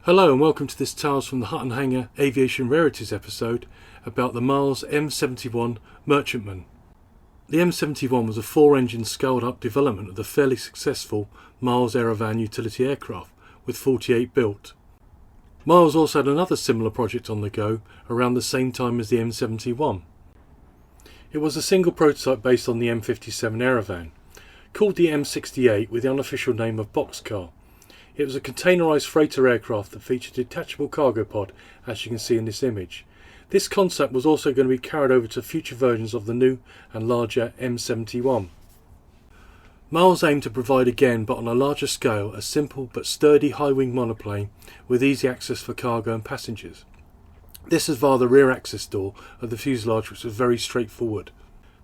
Hello and welcome to this Tales from the Hut and Hangar Aviation Rarities episode about the Miles M.71 Merchantman. The M.71 was a 4-engine scaled-up development of the fairly successful Miles Aerovan utility aircraft, with 48 built. Miles also had another similar project on the go around the same time as the M.71. It was a single prototype based on the M.57 Aerovan, called the M.68 with the unofficial name of Boxcar. It was a containerised freighter aircraft that featured a detachable cargo pod, as you can see in this image. This concept was also going to be carried over to future versions of the new and larger M71. Miles aimed to provide again, but on a larger scale, a simple but sturdy high-wing monoplane with easy access for cargo and passengers. This is via the rear access door of the fuselage, which was very straightforward.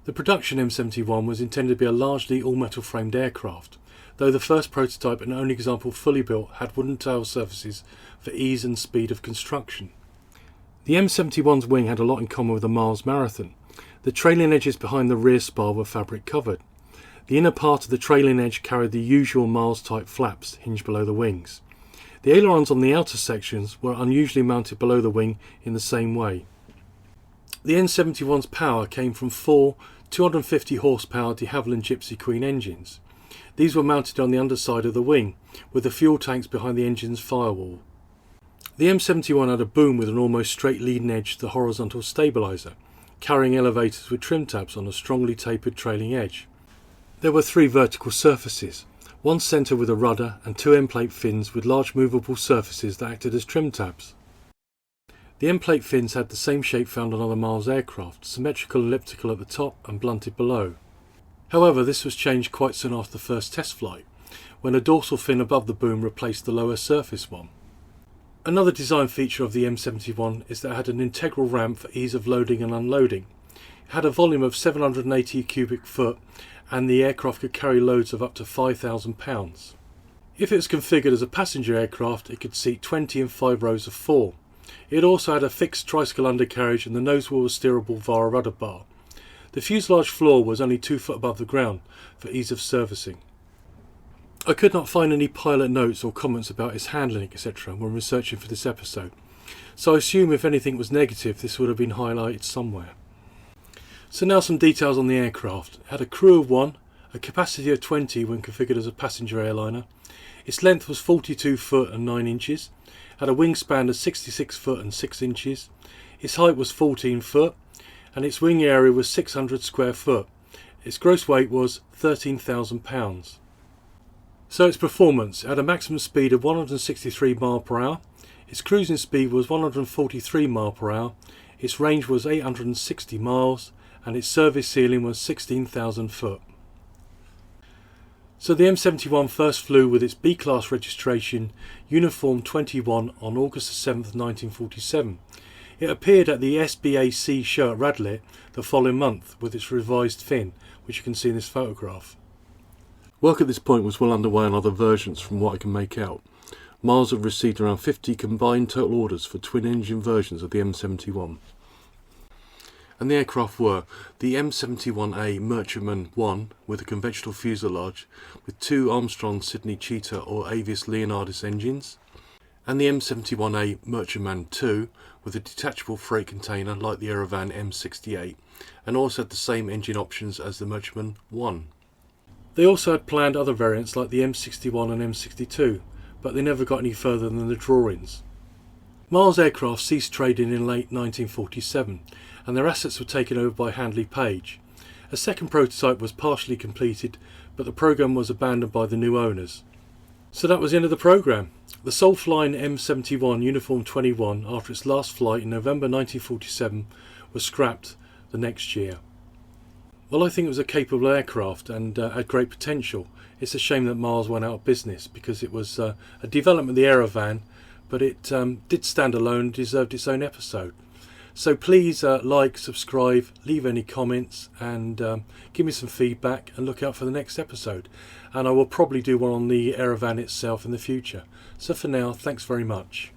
The production M71 was intended to be a largely all-metal framed aircraft, though the first prototype and only example fully built had wooden tail surfaces for ease and speed of construction. The M71's wing had a lot in common with the Miles Marathon. The trailing edges behind the rear spar were fabric covered. The inner part of the trailing edge carried the usual Miles type flaps hinged below the wings. The ailerons on the outer sections were unusually mounted below the wing in the same way. The M71's power came from 4 250 horsepower de Havilland Gypsy Queen engines. These were mounted on the underside of the wing, with the fuel tanks behind the engine's firewall. The M71 had a boom with an almost straight leading edge to the horizontal stabiliser, carrying elevators with trim tabs on a strongly tapered trailing edge. There were 3 vertical surfaces, one centre with a rudder and 2 end-plate fins with large movable surfaces that acted as trim tabs. The end-plate fins had the same shape found on other Miles aircraft, symmetrical and elliptical at the top and blunted below. However, this was changed quite soon after the first test flight, when a dorsal fin above the boom replaced the lower surface one. Another design feature of the M71 is that it had an integral ramp for ease of loading and unloading. It had a volume of 780 cubic foot and the aircraft could carry loads of up to 5,000 pounds. If it was configured as a passenger aircraft, it could seat 20 in 5 rows of 4. It also had a fixed tricycle undercarriage and the nose wheel was steerable via a rudder bar. The fuselage floor was only 2 foot above the ground for ease of servicing. I could not find any pilot notes or comments about its handling, etc. when researching for this episode, so I assume if anything was negative this would have been highlighted somewhere. So now some details on the aircraft. It had a crew of 1, a capacity of 20 when configured as a passenger airliner. Its length was 42 foot and 9 inches, had a wingspan of 66 foot and 6 inches. Its height was 14 foot. And its wing area was 600 square foot. Its gross weight was 13,000 pounds. So its performance had a maximum speed of 163 miles per hour. Its cruising speed was 143 miles per hour. Its range was 860 miles and its service ceiling was 16,000 foot. So the M71 first flew with its B-class registration Uniform 21 on August 7th, 1947. It appeared at the SBAC show at Radlett the following month with its revised fin, which you can see in this photograph. Work at this point was well underway on other versions from what I can make out. Miles had received around 50 combined total orders for twin-engine versions of the M71. And the aircraft were the M71A Merchantman 1 with a conventional fuselage with 2 Armstrong Sydney Cheetah or Avius Leonardis engines, and the M71A Merchantman 2 with a detachable freight container like the Aerovan M68 and also had the same engine options as the Merchantman 1. They also had planned other variants like the M61 and M62, but they never got any further than the drawings. Miles aircraft ceased trading in late 1947 and their assets were taken over by Handley Page. A second prototype was partially completed, but the programme was abandoned by the new owners. So that was the end of the programme. The sole flying M71 Uniform 21 after its last flight in November 1947 was scrapped the next year. Well, I think it was a capable aircraft and had great potential. It's a shame that Miles went out of business because it was a development of the Aerovan, but it did stand alone and deserved its own episode. So please like, subscribe, leave any comments and give me some feedback and look out for the next episode. And I will probably do one on the Aerovan itself in the future. So for now, thanks very much.